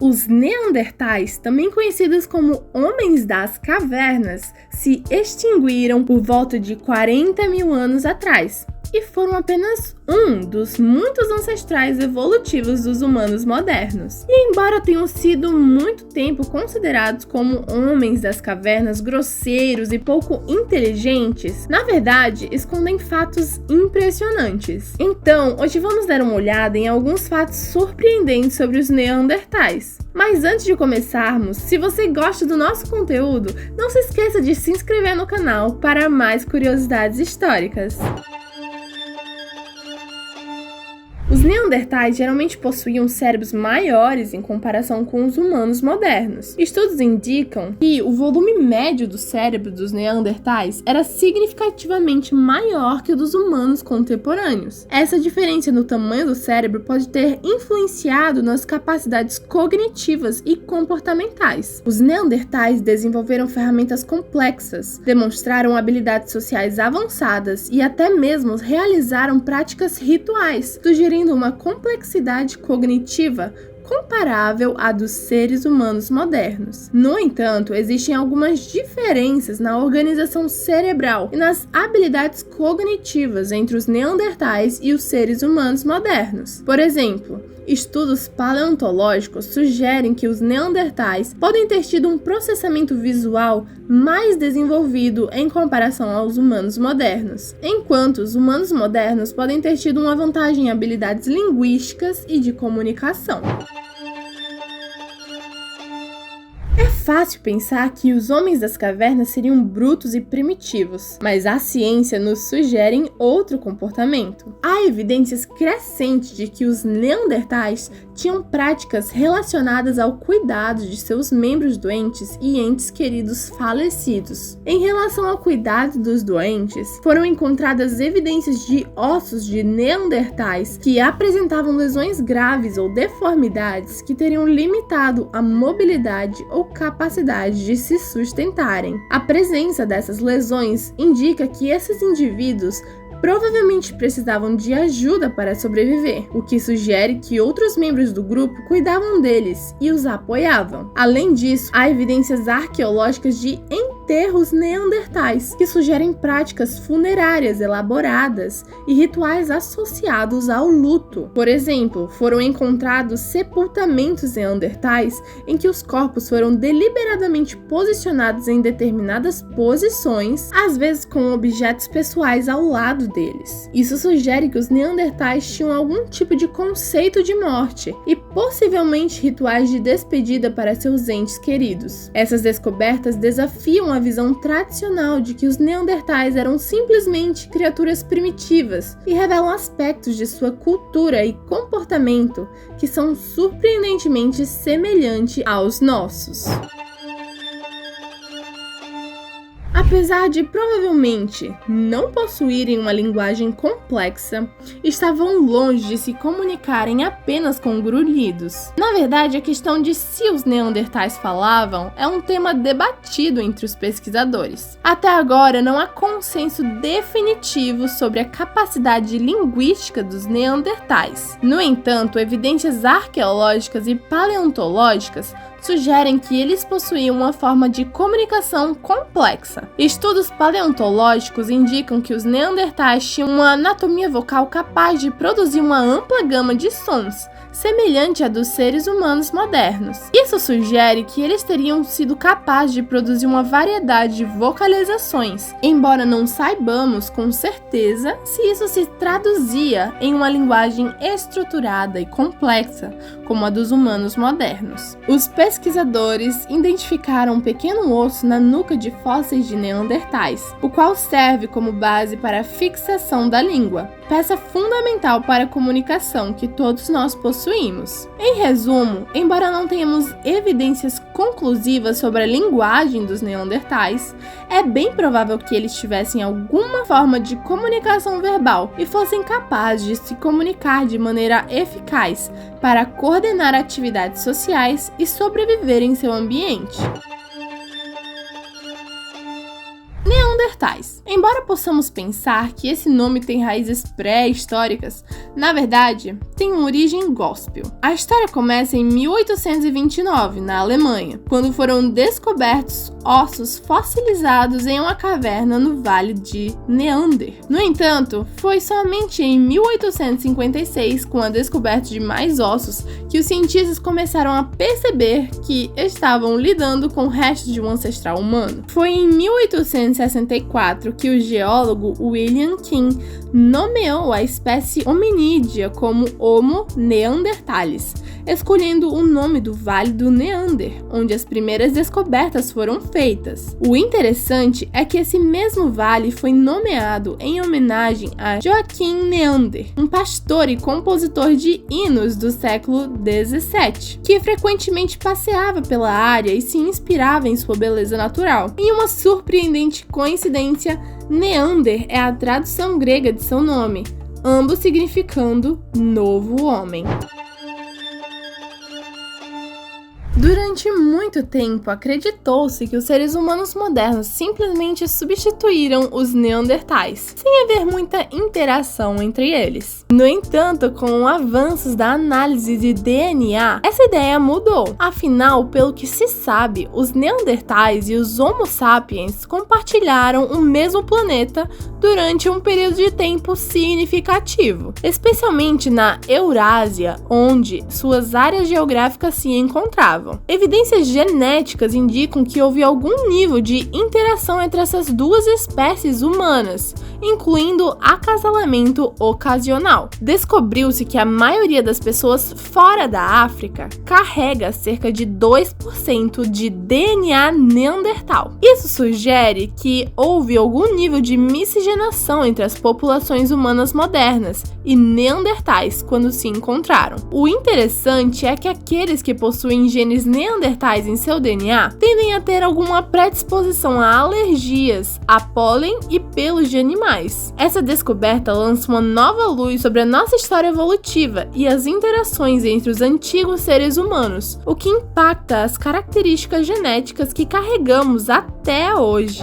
Os Neandertais, também conhecidos como homens das cavernas, se extinguiram por volta de 40 mil anos atrás e foram apenas um dos muitos ancestrais evolutivos dos humanos modernos. E embora tenham sido muito tempo considerados como homens das cavernas grosseiros e pouco inteligentes, na verdade escondem fatos impressionantes. Então, hoje vamos dar uma olhada em alguns fatos surpreendentes sobre os Neandertais. Mas antes de começarmos, se você gosta do nosso conteúdo, não se esqueça de se inscrever no canal para mais curiosidades históricas. Os Neandertais geralmente possuíam cérebros maiores em comparação com os humanos modernos. Estudos indicam que o volume médio do cérebro dos Neandertais era significativamente maior que o dos humanos contemporâneos. Essa diferença no tamanho do cérebro pode ter influenciado nas capacidades cognitivas e comportamentais. Os Neandertais desenvolveram ferramentas complexas, demonstraram habilidades sociais avançadas e até mesmo realizaram práticas rituais, sugerindo uma complexidade cognitiva comparável à dos seres humanos modernos. No entanto, existem algumas diferenças na organização cerebral e nas habilidades cognitivas entre os Neandertais e os seres humanos modernos. Por exemplo, estudos paleontológicos sugerem que os Neandertais podem ter tido um processamento visual mais desenvolvido em comparação aos humanos modernos, enquanto os humanos modernos podem ter tido uma vantagem em habilidades linguísticas e de comunicação. É fácil pensar que os homens das cavernas seriam brutos e primitivos, mas a ciência nos sugere outro comportamento. Há evidências crescentes de que os Neandertais tinham práticas relacionadas ao cuidado de seus membros doentes e entes queridos falecidos. Em relação ao cuidado dos doentes, foram encontradas evidências de ossos de Neandertais que apresentavam lesões graves ou deformidades que teriam limitado a mobilidade ou capacidade de se sustentarem. A presença dessas lesões indica que esses indivíduos provavelmente precisavam de ajuda para sobreviver, o que sugere que outros membros do grupo cuidavam deles e os apoiavam. Além disso, há evidências arqueológicas de enterros neandertais, que sugerem práticas funerárias elaboradas e rituais associados ao luto. Por exemplo, foram encontrados sepultamentos neandertais em que os corpos foram deliberadamente posicionados em determinadas posições, às vezes com objetos pessoais ao lado deles. Isso sugere que os Neandertais tinham algum tipo de conceito de morte e possivelmente rituais de despedida para seus entes queridos. Essas descobertas desafiam a visão tradicional de que os Neandertais eram simplesmente criaturas primitivas e revelam aspectos de sua cultura e comportamento que são surpreendentemente semelhantes aos nossos. Apesar de provavelmente não possuírem uma linguagem complexa, estavam longe de se comunicarem apenas com grunhidos. Na verdade, a questão de se os Neandertais falavam é um tema debatido entre os pesquisadores. Até agora, não há consenso definitivo sobre a capacidade linguística dos Neandertais. No entanto, evidências arqueológicas e paleontológicas sugerem que eles possuíam uma forma de comunicação complexa. Estudos paleontológicos indicam que os Neandertais tinham uma anatomia vocal capaz de produzir uma ampla gama de sons, semelhante à dos seres humanos modernos. Isso sugere que eles teriam sido capazes de produzir uma variedade de vocalizações, embora não saibamos com certeza se isso se traduzia em uma linguagem estruturada e complexa, como a dos humanos modernos. Os pesquisadores identificaram um pequeno osso na nuca de fósseis de Neandertais, o qual serve como base para a fixação da língua, peça fundamental para a comunicação que todos nós possuímos. Em resumo, embora não tenhamos evidências conclusivas sobre a linguagem dos Neandertais, é bem provável que eles tivessem alguma forma de comunicação verbal e fossem capazes de se comunicar de maneira eficaz para coordenar atividades sociais e sobreviver em seu ambiente. neandertais. Embora possamos pensar que esse nome tem raízes pré-históricas, na verdade, tem uma origem gospel. A história começa em 1829, na Alemanha, quando foram descobertos ossos fossilizados em uma caverna no Vale de Neander. No entanto, foi somente em 1856, com a descoberta de mais ossos, que os cientistas começaram a perceber que estavam lidando com restos de um ancestral humano. Foi em 1864 que o geólogo William King nomeou a espécie hominídea como Homo neanderthalis, escolhendo o nome do Vale do Neander, onde as primeiras descobertas foram feitas. O interessante é que esse mesmo vale foi nomeado em homenagem a Joachim Neander, um pastor e compositor de hinos do século XVII, que frequentemente passeava pela área e se inspirava em sua beleza natural. Em uma surpreendente coincidência, Neander é a tradução grega de seu nome, ambos significando novo homem. Durante muito tempo, acreditou-se que os seres humanos modernos simplesmente substituíram os neandertais, sem haver muita interação entre eles. No entanto, com avanços da análise de DNA, essa ideia mudou. Afinal, pelo que se sabe, os neandertais e os Homo sapiens compartilharam o mesmo planeta durante um período de tempo significativo, especialmente na Eurásia, onde suas áreas geográficas se encontravam. Evidências genéticas indicam que houve algum nível de interação entre essas duas espécies humanas, incluindo acasalamento ocasional. Descobriu-se que a maioria das pessoas fora da África carrega cerca de 2% de DNA neandertal. Isso sugere que houve algum nível de miscigenação entre as populações humanas modernas e neandertais quando se encontraram. O interessante é que aqueles que possuem genes neandertais em seu DNA tendem a ter alguma predisposição a alergias, a pólen e pelos de animais. Essa descoberta lança uma nova luz sobre a nossa história evolutiva e as interações entre os antigos seres humanos, o que impacta as características genéticas que carregamos até hoje.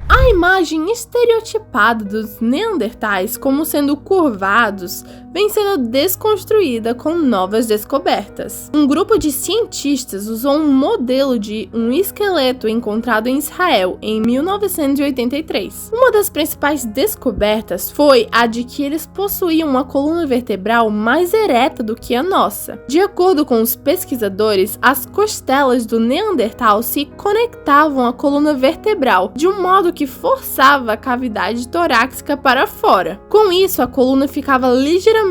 A imagem estereotipada dos neandertais como sendo curvados vem sendo desconstruída com novas descobertas. Um grupo de cientistas usou um modelo de um esqueleto encontrado em Israel em 1983. Uma das principais descobertas foi a de que eles possuíam uma coluna vertebral mais ereta do que a nossa. De acordo com os pesquisadores, as costelas do Neandertal se conectavam à coluna vertebral de um modo que forçava a cavidade torácica para fora. Com isso, a coluna ficava ligeiramente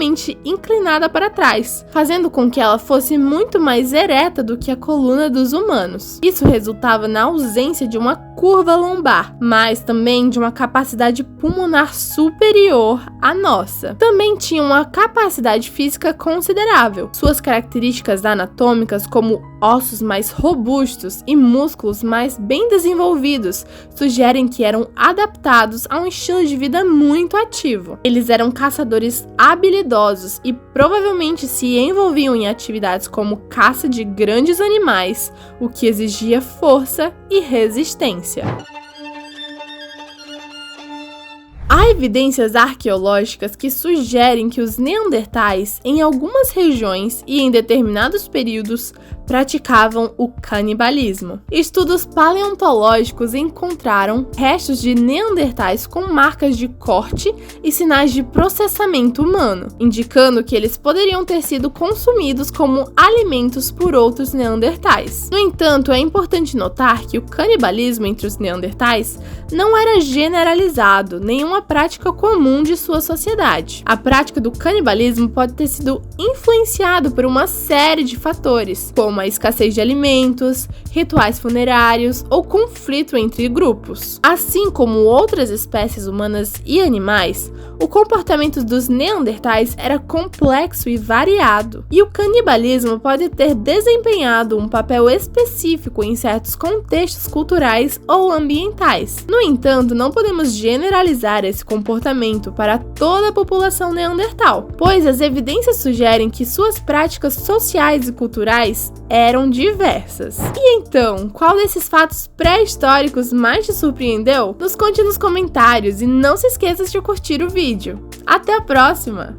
inclinada para trás, fazendo com que ela fosse muito mais ereta do que a coluna dos humanos. Isso resultava na ausência de uma curva lombar, mas também de uma capacidade pulmonar superior à nossa. Também tinha uma capacidade física considerável. Suas características anatômicas, como ossos mais robustos e músculos mais bem desenvolvidos, sugerem que eram adaptados a um estilo de vida muito ativo. Eles eram caçadores habilidosos e provavelmente se envolviam em atividades como caça de grandes animais, o que exigia força e resistência. Há evidências arqueológicas que sugerem que os neandertais, em algumas regiões e em determinados períodos, praticavam o canibalismo. Estudos paleontológicos encontraram restos de neandertais com marcas de corte e sinais de processamento humano, indicando que eles poderiam ter sido consumidos como alimentos por outros neandertais. No entanto, é importante notar que o canibalismo entre os neandertais não era generalizado, nenhuma prática comum de sua sociedade. A prática do canibalismo pode ter sido influenciado por uma série de fatores, como a escassez de alimentos, rituais funerários ou conflito entre grupos. Assim como outras espécies humanas e animais, o comportamento dos neandertais era complexo e variado, e o canibalismo pode ter desempenhado um papel específico em certos contextos culturais ou ambientais. No entanto, não podemos generalizar esse comportamento para toda a população neandertal, pois as evidências sugerem que suas práticas sociais e culturais eram diversas. E então, qual desses fatos pré-históricos mais te surpreendeu? Nos conte nos comentários e não se esqueça de curtir o vídeo. Até a próxima!